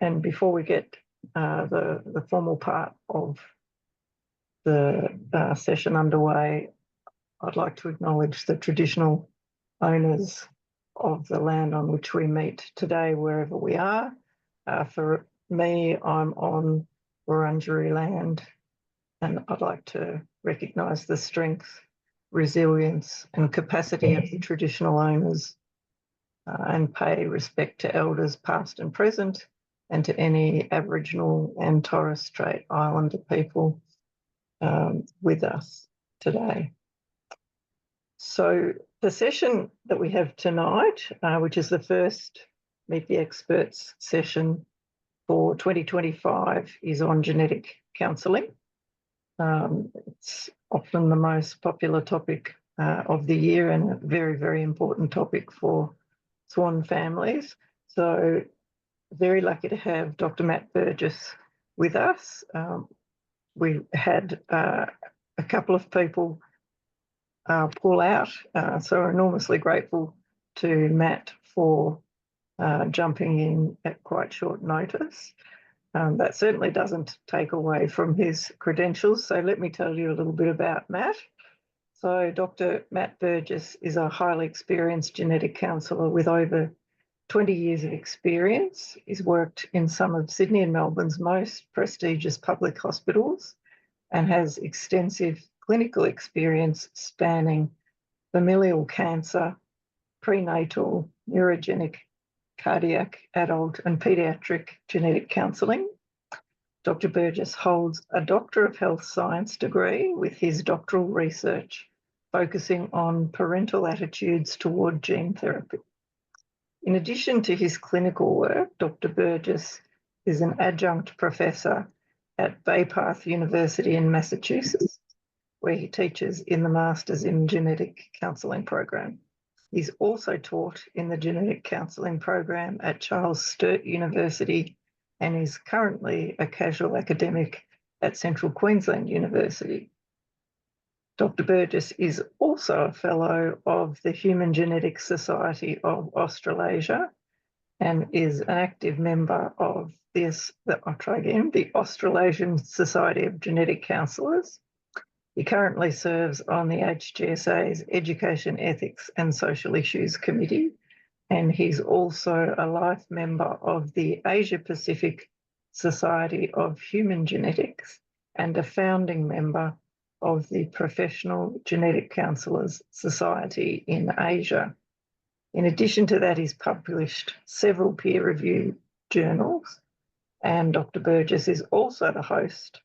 And before we get the formal part of the session underway, I'd like to acknowledge the traditional owners of the land on which we meet today, wherever we are. For me, I'm on Wurundjeri land, and I'd like to recognise the strength, resilience and capacity of the traditional owners and pay respect to elders past and present, and to any Aboriginal and Torres Strait Islander people with us today. So the session that we have tonight, which is the first Meet the Experts session for 2025, is on genetic counselling. It's often the most popular topic of the year and a very, very important topic for SWAN families. So very lucky to have Dr. Matt Burgess with us. We had a couple of people pull out, so we're enormously grateful to Matt for jumping in at quite short notice. That certainly doesn't take away from his credentials, so let me tell you a little bit about Matt. So Dr. Matt Burgess is a highly experienced genetic counsellor with over 20 years of experience. He's worked in some of Sydney and Melbourne's most prestigious public hospitals and has extensive clinical experience spanning familial cancer, prenatal, neurogenic, cardiac, adult and pediatric genetic counselling. Dr. Burgess holds a Doctor of Health Science degree with his doctoral research focusing on parental attitudes toward gene therapy. In addition to his clinical work, Dr. Burgess is an Adjunct Professor at Baypath University in Massachusetts, where he teaches in the Masters in Genetic Counselling program. He's also taught in the Genetic Counselling program at Charles Sturt University and is currently a casual academic at Central Queensland University. Dr. Burgess is also a Fellow of the Human Genetics Society of Australasia and is an active member of the Australasian Society of Genetic Counsellors. He currently serves on the HGSA's Education, Ethics and Social Issues Committee, and he's also a life member of the Asia Pacific Society of Human Genetics and a founding member of the Professional Genetic Counsellors Society in Asia. In addition to that, he's published several peer-reviewed journals, and Dr. Burgess is also the host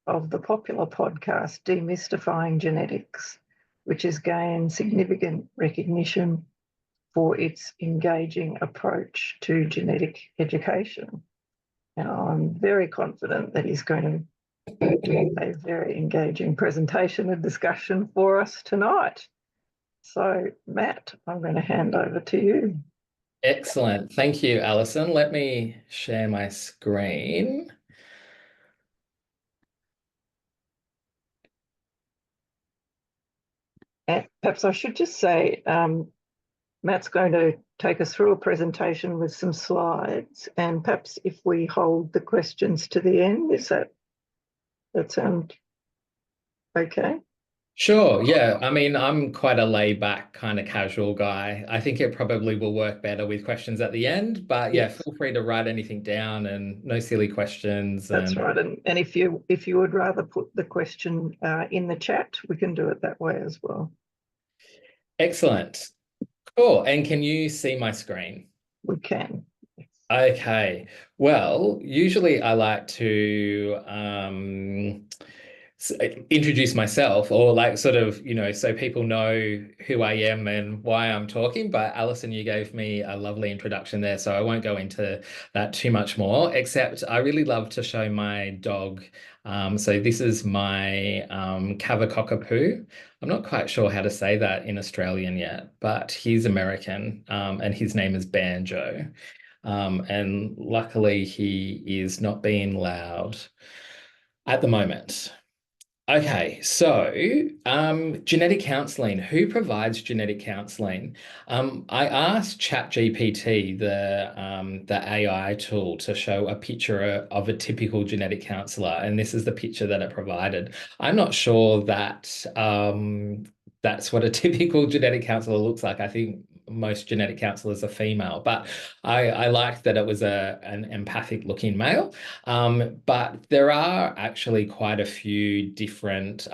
of the popular podcast Demystifying Genetics, which has gained significant recognition for its engaging approach to genetic education. And I'm very confident that he's going to do a very engaging presentation and discussion for us tonight. So, Matt, I'm going to hand over to you. Excellent. Thank you, Alison. Let me share my screen. And perhaps I should just say, Matt's going to take us through a presentation with some slides, and perhaps if we hold the questions to the end, is that sound okay? Sure, yeah. I mean, I'm quite a laid-back kind of casual guy. I think it probably will work better with questions at the end, but yeah, feel free to write anything down and no silly questions. That's right. And if you would rather put the question in the chat, we can do it that way as well. Excellent. Cool. And can you see my screen? We can. Okay. Well, usually I like to introduce myself, or like sort of, so people know who I am and why I'm talking. But Alison, you gave me a lovely introduction there, so I won't go into that too much more, except I really love to show my dog. So this is my Cavacockapoo. I'm not quite sure how to say that in Australian yet, but he's American, and his name is Banjo. And luckily he is not being loud at the moment. Okay, so genetic counselling. Who provides genetic counselling? I asked ChatGPT, the AI tool, to show a picture of a typical genetic counsellor, and this is the picture that it provided. I'm not sure that that's what a typical genetic counsellor looks like. I think most genetic counsellors are female, but I liked that it was an empathic looking male. But there are actually quite a few different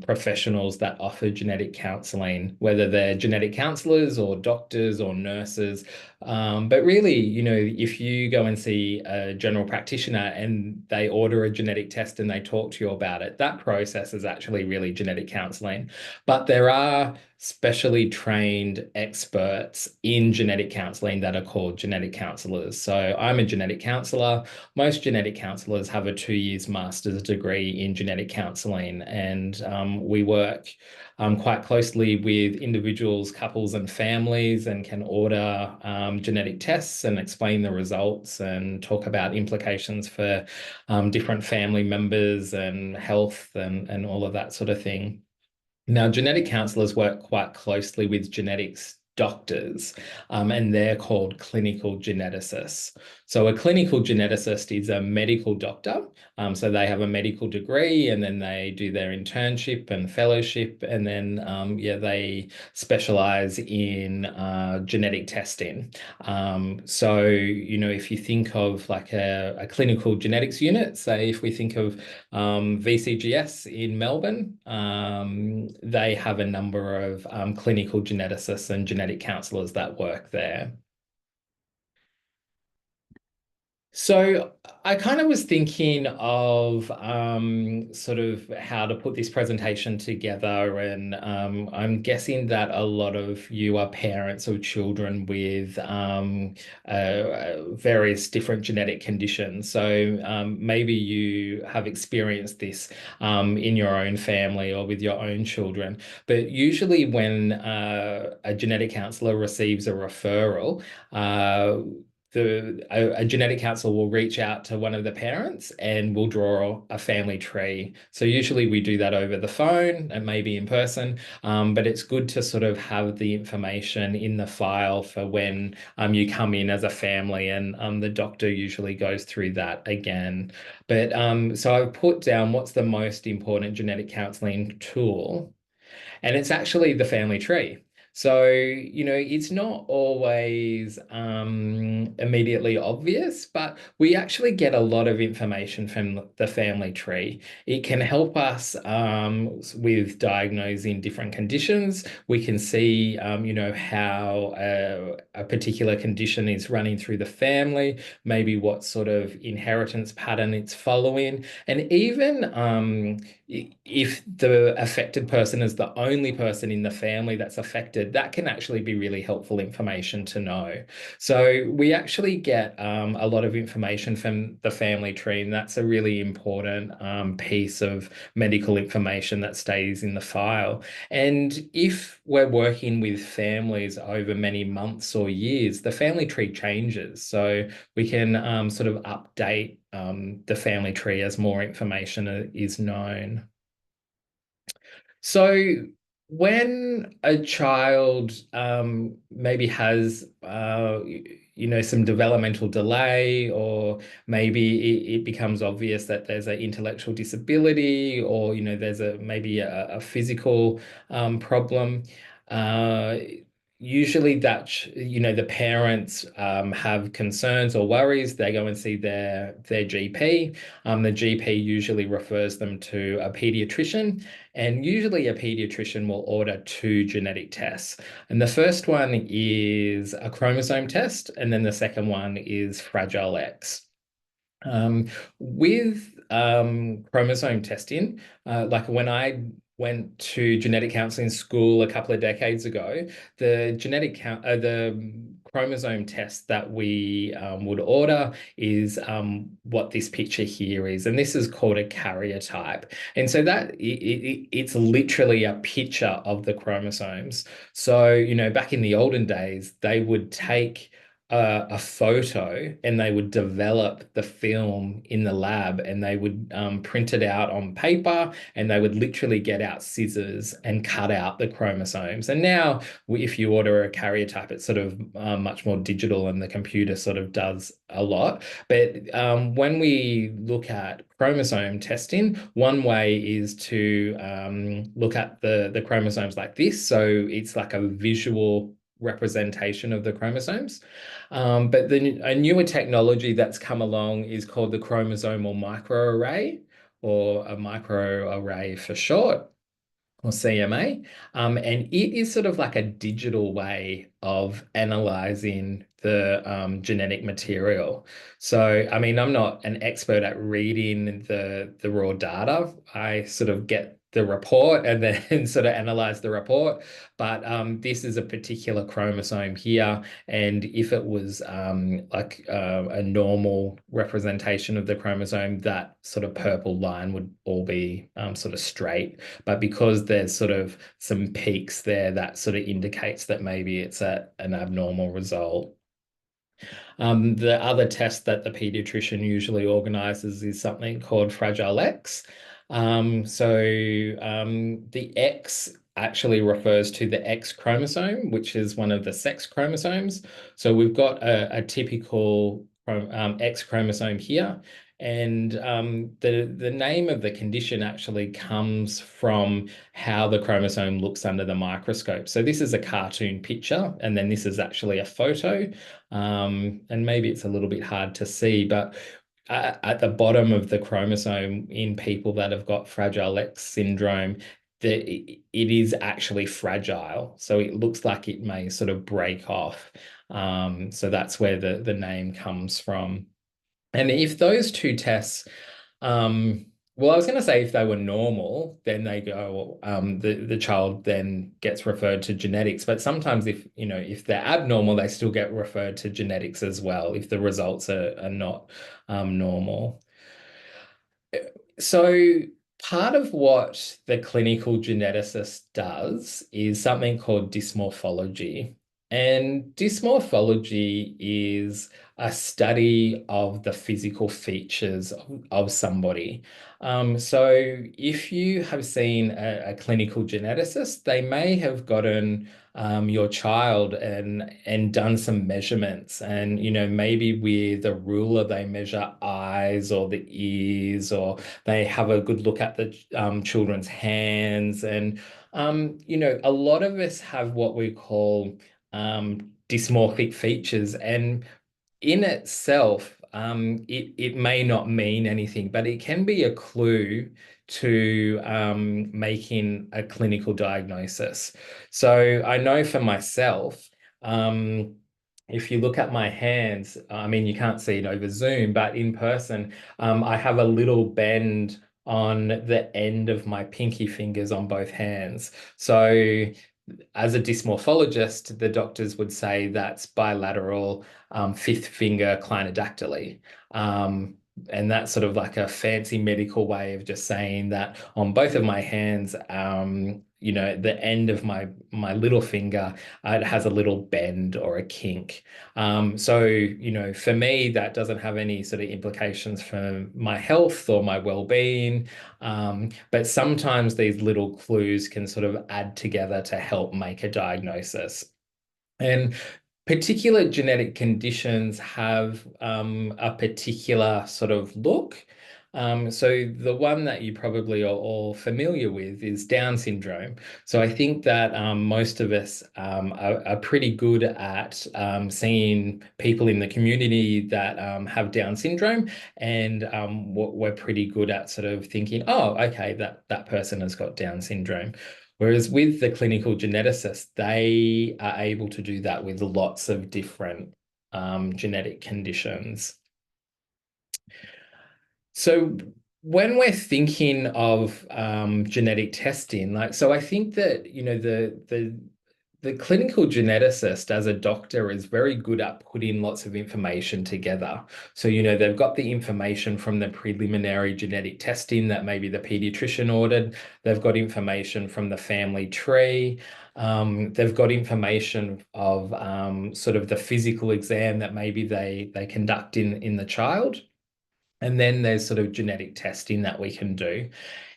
professionals that offer genetic counselling, whether they're genetic counsellors or doctors or nurses. But really, if you go and see a general practitioner and they order a genetic test and they talk to you about it, that process is actually really genetic counselling. But there are specially trained experts in genetic counselling that are called genetic counsellors. So I'm a genetic counsellor. Most genetic counsellors have a 2 years master's degree in genetic counselling, and we work quite closely with individuals, couples, and families, and can order genetic tests and explain the results and talk about implications for different family members and health and all of that sort of thing. Now, genetic counselors work quite closely with genetics doctors, and they're called clinical geneticists. So a clinical geneticist is a medical doctor. So they have a medical degree, and then they do their internship and fellowship, and then they specialize in genetic testing. So if you think of like a clinical genetics unit, say if we think of VCGS in Melbourne, they have a number of clinical geneticists and genetic counselors that work there. So I kind of was thinking of sort of how to put this presentation together, and I'm guessing that a lot of you are parents of children with various different genetic conditions. So maybe you have experienced this in your own family or with your own children. But usually when a genetic counsellor receives a referral, a genetic counsellor will reach out to one of the parents and we'll draw a family tree. So usually we do that over the phone and maybe in person, but it's good to sort of have the information in the file for when you come in as a family, and the doctor usually goes through that again. But so I've put down what's the most important genetic counselling tool, and it's actually the family tree. So, it's not always immediately obvious, but we actually get a lot of information from the family tree. It can help us with diagnosing different conditions. We can see, how a particular condition is running through the family, maybe what sort of inheritance pattern it's following, and even if the affected person is the only person in the family that's affected, that can actually be really helpful information to know. So we actually get a lot of information from the family tree, and that's a really important piece of medical information that stays in the file. And if we're working with families over many months or years, the family tree changes. So we can sort of update the family tree as more information is known. So when a child maybe has some developmental delay, or maybe it becomes obvious that there's an intellectual disability, or there's maybe a physical problem, uh, usually that the parents have concerns or worries. They go and see their GP. The GP usually refers them to a pediatrician, and usually a pediatrician will order 2 genetic tests. And the first one is a chromosome test, and then the second one is Fragile X. With chromosome testing, like when I went to genetic counselling school a couple of decades ago, the chromosome test that we would order is what this picture here is, and this is called a karyotype. And so that it's literally a picture of the chromosomes. So back in the olden days, they would take a photo and they would develop the film in the lab, and they would print it out on paper, and they would literally get out scissors and cut out the chromosomes. And now if you order a karyotype, it's sort of much more digital, and the computer sort of does a lot. But when we look at chromosome testing, one way is to look at the chromosomes like this. So it's like a visual representation of the chromosomes. But a newer technology that's come along is called the chromosomal microarray, or a microarray for short, or CMA. And it is sort of like a digital way of analyzing the genetic material. So, I mean, I'm not an expert at reading the raw data. I sort of get the report and then sort of analyze the report. But this is a particular chromosome here. And if it was like a normal representation of the chromosome, that sort of purple line would all be sort of straight. But because there's sort of some peaks there, that sort of indicates that maybe it's an abnormal result. The other test that the pediatrician usually organizes is something called Fragile X. The X actually refers to the X chromosome, which is one of the sex chromosomes. So we've got a typical X chromosome here. And the name of the condition actually comes from how the chromosome looks under the microscope. So this is a cartoon picture, and then this is actually a photo. And maybe it's a little bit hard to see, but at the bottom of the chromosome in people that have got Fragile X syndrome, it is actually fragile. So it looks like it may sort of break off. So that's where the name comes from. And if those two tests, well, I was going to say if they were normal, then they go, the child then gets referred to genetics. But sometimes if they're abnormal, they still get referred to genetics as well, if the results are not normal. So part of what the clinical geneticist does is something called dysmorphology. And dysmorphology is a study of the physical features of somebody. So if you have seen a clinical geneticist, they may have gotten your child and done some measurements, and maybe with a ruler they measure eyes or the ears, or they have a good look at the children's hands. And a lot of us have what we call dysmorphic features, and in itself, it may not mean anything, but it can be a clue to making a clinical diagnosis. So I know for myself, if you look at my hands, I mean, you can't see it over Zoom, but in person, I have a little bend on the end of my pinky fingers on both hands. So as a dysmorphologist, the doctors would say that's bilateral fifth finger clinodactyly. And that's sort of like a fancy medical way of just saying that on both of my hands, the end of my little finger, it has a little bend or a kink. So for me, that doesn't have any sort of implications for my health or my well-being. But sometimes these little clues can sort of add together to help make a diagnosis. And particular genetic conditions have a particular sort of look. So the one that you probably are all familiar with is Down syndrome. So I think that most of us are pretty good at seeing people in the community that have Down syndrome, and we're pretty good at sort of thinking, oh, okay, that person has got Down syndrome. Whereas with the clinical geneticist, they are able to do that with lots of different genetic conditions. So when we're thinking of genetic testing, so I think that, the the clinical geneticist as a doctor is very good at putting lots of information together. So, they've got the information from the preliminary genetic testing that maybe the pediatrician ordered. They've got information from the family tree. They've got information of sort of the physical exam that maybe they conduct in the child. And then there's sort of genetic testing that we can do.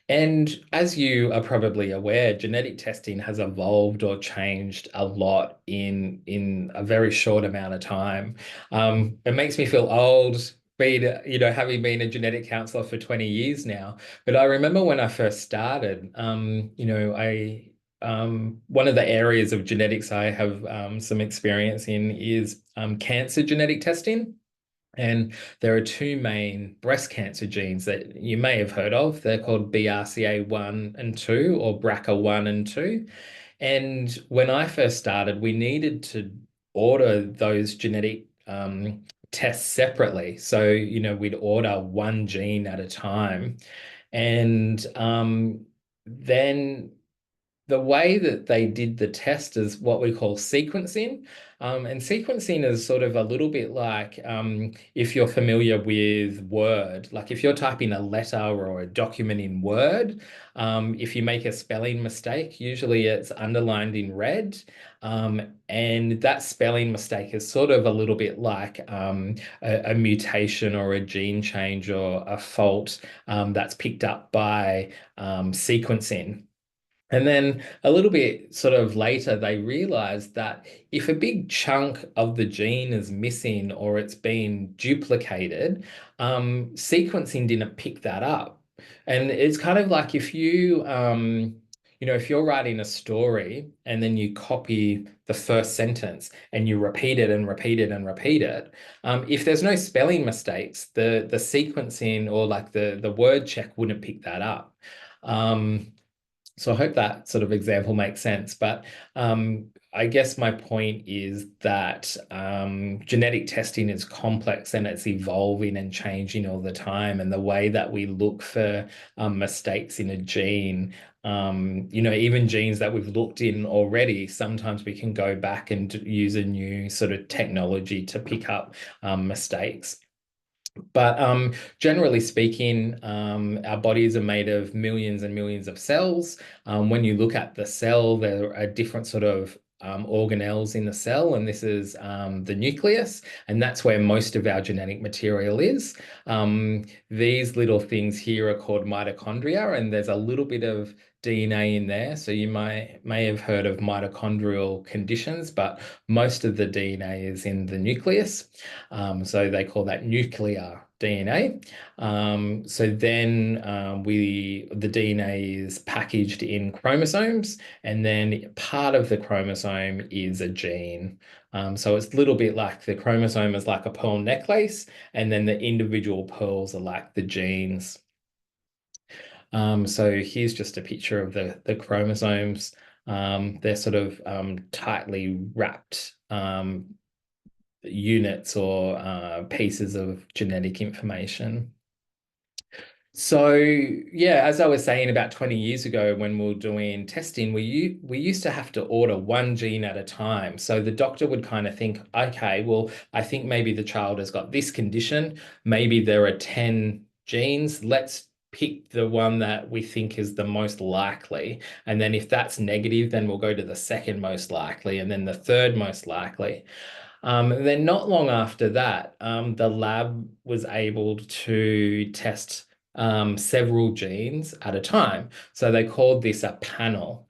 And as you are probably aware, genetic testing has evolved or changed a lot in a very short amount of time. It makes me feel old, having been a genetic counselor for 20 years now. But I remember when I first started, one of the areas of genetics I have some experience in is cancer genetic testing. And there are two main breast cancer genes that you may have heard of. They're called BRCA1 and 2 or BRCA1 and 2. And when I first started, we needed to order those genetic tests separately. So, we'd order one gene at a time. And then the way that they did the test is what we call sequencing. And sequencing is sort of a little bit like if you're familiar with Word, like if you're typing a letter or a document in Word, if you make a spelling mistake, usually it's underlined in red. And that spelling mistake is sort of a little bit like a mutation or a gene change or a fault that's picked up by sequencing. And then a little bit sort of later, they realized that if a big chunk of the gene is missing or it's been duplicated, sequencing didn't pick that up. And it's kind of like if you're writing a story and then you copy the first sentence and you repeat it and repeat it and repeat it, if there's no spelling mistakes, the sequencing or like the word check wouldn't pick that up. So I hope that sort of example makes sense. But I guess my point is that genetic testing is complex and it's evolving and changing all the time. And the way that we look for mistakes in a gene, even genes that we've looked in already, sometimes we can go back and use a new sort of technology to pick up mistakes. But generally speaking, our bodies are made of millions and millions of cells. When you look at the cell, there are different sort of organelles in the cell, and this is the nucleus, and that's where most of our genetic material is. These little things here are called mitochondria, and there's a little bit of DNA in there. So you may have heard of mitochondrial conditions, but most of the DNA is in the nucleus. So they call that nuclear DNA. So then the DNA is packaged in chromosomes, and then part of the chromosome is a gene. So it's a little bit like the chromosome is like a pearl necklace, and then the individual pearls are like the genes. So here's just a picture of the chromosomes. They're sort of tightly wrapped units or pieces of genetic information. So yeah, as I was saying, about 20 years ago when we were doing testing, we used to have to order one gene at a time. So the doctor would kind of think, okay, well, I think maybe the child has got this condition. Maybe there are 10 genes. Let's pick the one that we think is the most likely. And then if that's negative, then we'll go to the second most likely and then the third most likely. And then not long after that, the lab was able to test several genes at a time. So they called this a panel.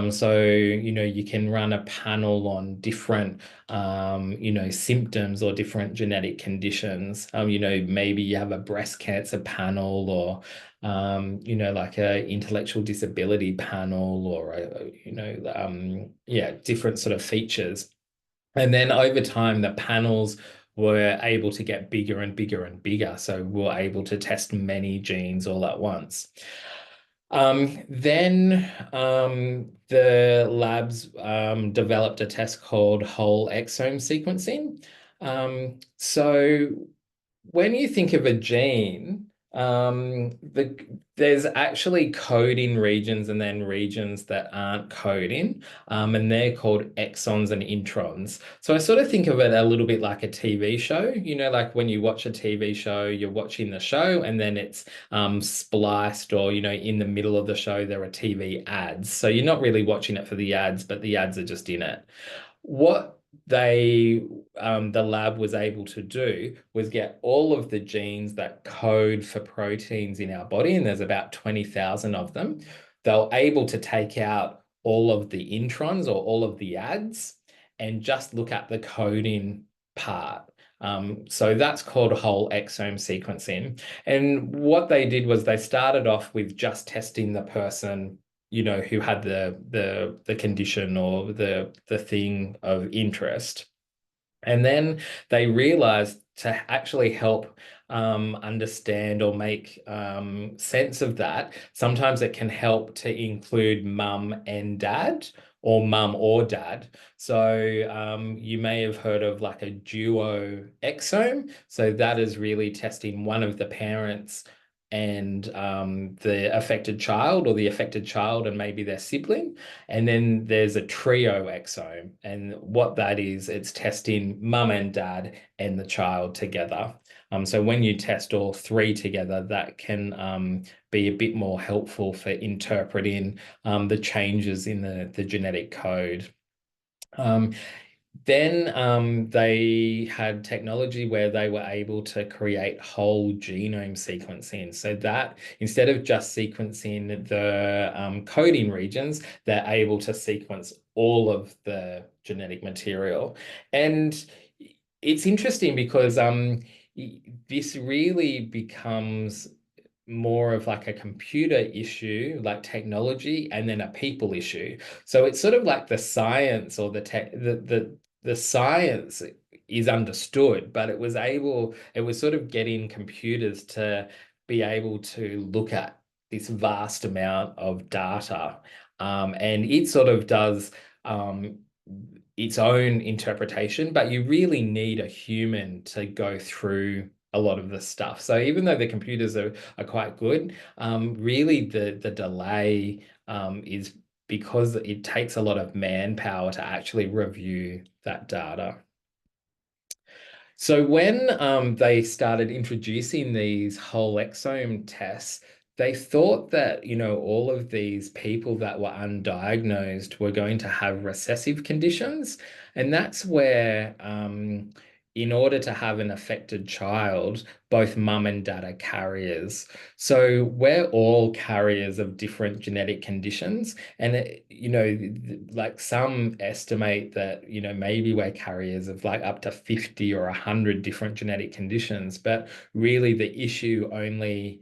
So, you can run a panel on different, symptoms or different genetic conditions. Maybe you have a breast cancer panel or, like a intellectual disability panel or, different sort of features. And then over time, the panels were able to get bigger and bigger and bigger. So we're able to test many genes all at once. Then the labs developed a test called whole exome sequencing. So when you think of a gene, There's actually coding regions and then regions that aren't coding, and they're called exons and introns. So I sort of think of it a little bit like a TV show. You know, like when you watch a TV show, you're watching the show and then it's spliced, or, you know, in the middle of the show, there are TV ads. So you're not really watching it for the ads, but the ads are just in it. What the lab was able to do was get all of the genes that code for proteins in our body, and there's about 20,000 of them. They were able to take out all of the introns or all of the ads and just look at the coding part. So that's called whole exome sequencing. And what they did was they started off with just testing the person, you know, who had the condition or the thing of interest. And then they realized to actually help understand or make sense of that, sometimes it can help to include mum and dad, or mum or dad. So you may have heard of like a duo exome. So that is really testing one of the parents and the affected child, or the affected child and maybe their sibling. And then there's a trio exome. And what that is, it's testing mum and dad and the child together. So when you test all three together, that can be a bit more helpful for interpreting the changes in the genetic code. Then they had technology where they were able to create whole genome sequencing. So that instead of just sequencing the coding regions, they're able to sequence all of the genetic material. And it's interesting because this really becomes more of like a computer issue, like technology, and then a people issue. So it's sort of like the science, or the science is understood, but it was sort of getting computers to be able to look at this vast amount of data. And it sort of does its own interpretation, but you really need a human to go through a lot of the stuff. So even though the computers are quite good, really the delay is because it takes a lot of manpower to actually review that data. So when they started introducing these whole exome tests, they thought that, you know, all of these people that were undiagnosed were going to have recessive conditions. And that's where, in order to have an affected child, both mum and dad are carriers. So we're all carriers of different genetic conditions. And, you know, like some estimate that, you know, maybe we're carriers of like up to 50 or 100 different genetic conditions. But really the issue only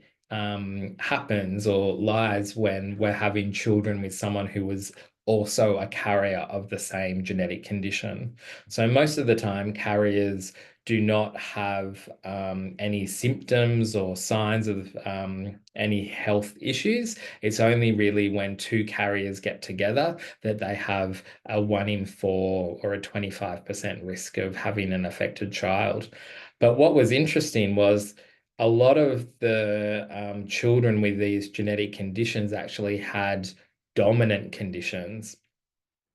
happens or lies when we're having children with someone who was also a carrier of the same genetic condition. So most of the time, carriers do not have any symptoms or signs of any health issues. It's only really when two carriers get together that they have a 1 in 4 or a 25% risk of having an affected child. But what was interesting was a lot of the children with these genetic conditions actually had dominant conditions,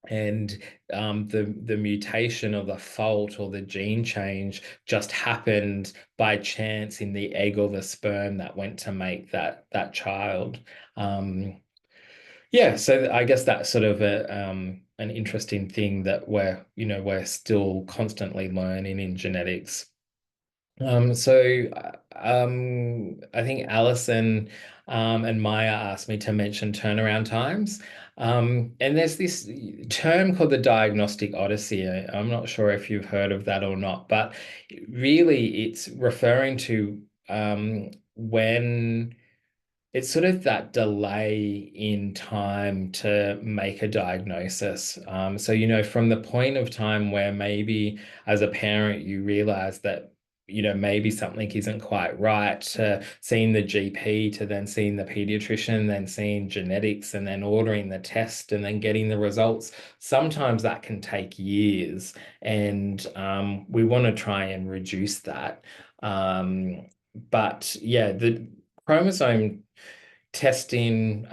and the mutation or the fault or the gene change just happened by chance in the egg or the sperm that went to make that child. Yeah, so I guess that's sort of an interesting thing that we're still constantly learning in genetics. I think Alison and Maya asked me to mention turnaround times. And there's this term called the diagnostic odyssey. I'm not sure if you've heard of that or not, but really it's referring to when it's sort of that delay in time to make a diagnosis. So, you know, from the point of time where maybe as a parent you realize that, you know, maybe something isn't quite right, to seeing the GP, to then seeing the pediatrician, then seeing genetics, and then ordering the test and then getting the results. Sometimes that can take years, and we want to try and reduce that. But yeah, chromosome testing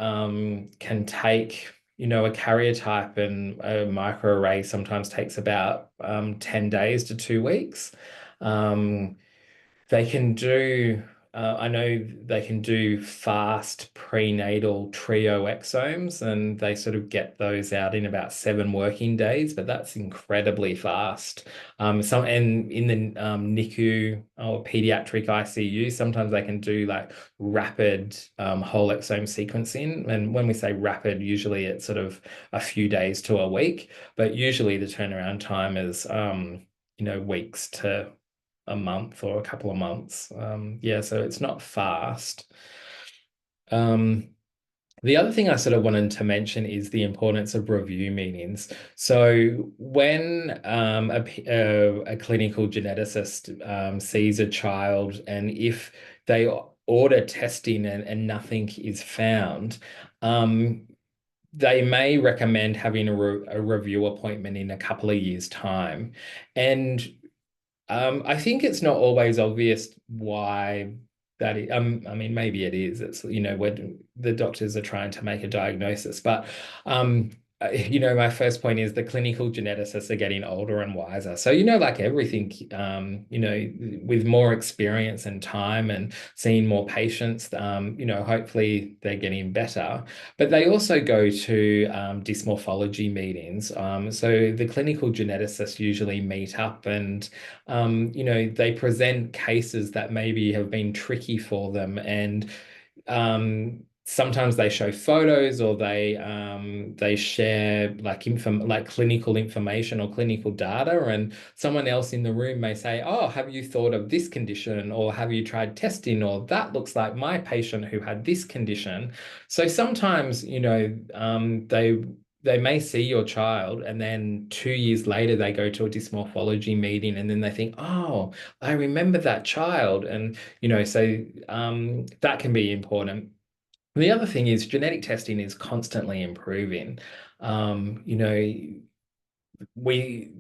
can take, a karyotype, and a microarray sometimes takes about 10 days to 2 weeks. They can do, I know they can do fast prenatal trio exomes, and they sort of get those out in about 7 working days, but that's incredibly fast. And in the NICU or pediatric ICU, sometimes they can do like rapid whole exome sequencing. And when we say rapid, usually it's sort of a few days to a week, but usually the turnaround time is, weeks to a month or a couple of months. Yeah, so it's not fast. The other thing I sort of wanted to mention is the importance of review meetings. So when a clinical geneticist sees a child, and if they order testing and nothing is found, they may recommend having a review appointment in a couple of years' time. And I think it's not always obvious why that is. I mean, maybe it is. It's, when the doctors are trying to make a diagnosis. But, my first point is the clinical geneticists are getting older and wiser. So, like everything, with more experience and time and seeing more patients, hopefully they're getting better. But they also go to dysmorphology meetings. So the clinical geneticists usually meet up, and they present cases that maybe have been tricky for them, and sometimes they show photos, or they share like clinical information or clinical data, and someone else in the room may say, "Oh, have you thought of this condition, or have you tried testing, or that looks like my patient who had this condition." So sometimes, they may see your child, and then 2 years later they go to a dysmorphology meeting, and then they think, "Oh, I remember that child." And so that can be important. The other thing is genetic testing is constantly improving. We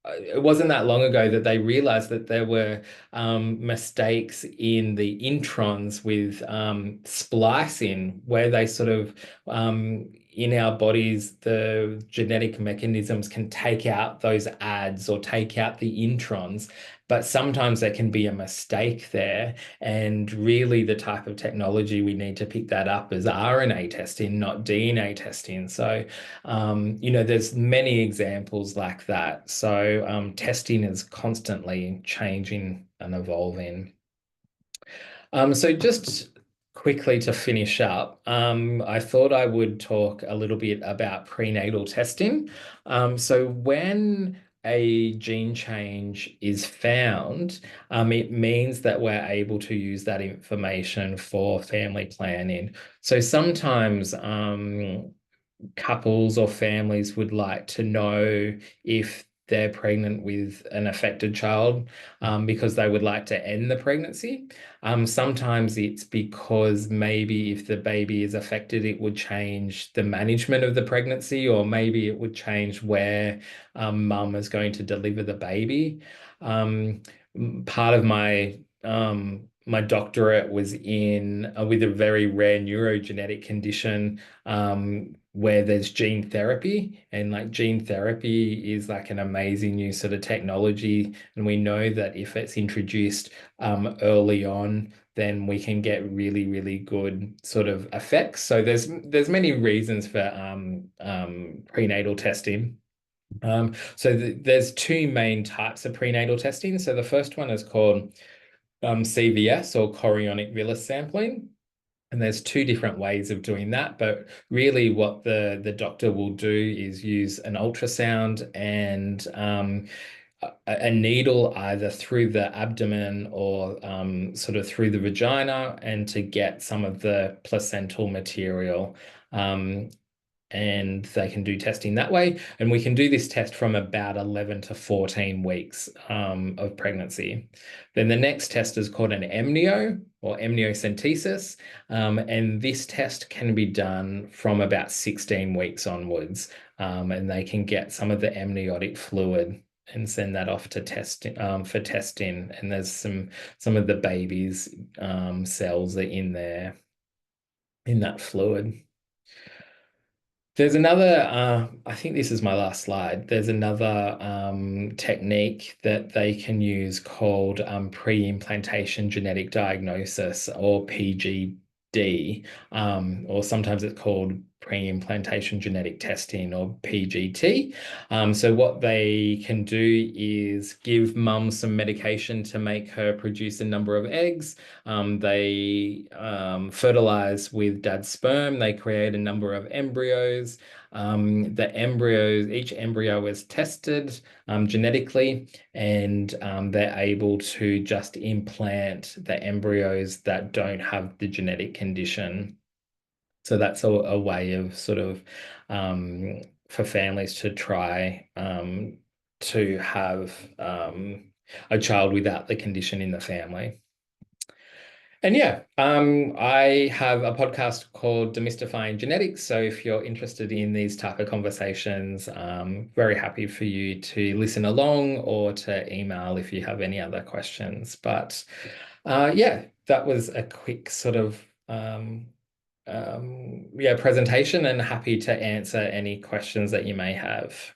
It wasn't that long ago that they realized that there were mistakes in the introns with splicing, where they sort of in our bodies, the genetic mechanisms can take out those ads or take out the introns, but sometimes there can be a mistake there. And really, the type of technology we need to pick that up is RNA testing, not DNA testing. So there's many examples like that. So testing is constantly changing and evolving. So just quickly to finish up, I thought I would talk a little bit about prenatal testing. So when a gene change is found, it means that we're able to use that information for family planning. So sometimes couples or families would like to know if they're pregnant with an affected child, because they would like to end the pregnancy. Sometimes it's because maybe if the baby is affected, it would change the management of the pregnancy, or maybe it would change where mum is going to deliver the baby. Part of my doctorate was in with a very rare neurogenetic condition, where there's gene therapy, and like gene therapy is like an amazing new sort of technology. And we know that if it's introduced early on, then we can get really, really good sort of effects. So there's many reasons for prenatal testing. There's two main types of prenatal testing. So the first one is called CVS, or chorionic villus sampling. And there's two different ways of doing that, but really what the doctor will do is use an ultrasound and a needle either through the abdomen or sort of through the vagina, and to get some of the placental material. And they can do testing that way. And we can do this test from about 11 to 14 weeks of pregnancy. Then the next test is called an amnio, or amniocentesis. And this test can be done from about 16 weeks onwards. And they can get some of the amniotic fluid and send that off to testing for testing. And there's some of the baby's cells are in there in that fluid. There's another, I think this is my last slide. There's another technique that they can use called pre-implantation genetic diagnosis, or PGD, or sometimes it's called pre-implantation genetic testing, or PGT. So what they can do is give mum some medication to make her produce a number of eggs. They fertilize with dad's sperm. They create a number of embryos. The embryos, each embryo is tested genetically, and they're able to just implant the embryos that don't have the genetic condition. So that's a way of sort of for families to try to have a child without the condition in the family. And yeah, I have a podcast called Demystifying Genetics. So if you're interested in these type of conversations, very happy for you to listen along or to email if you have any other questions. But yeah, that was a quick sort of presentation, and happy to answer any questions that you may have.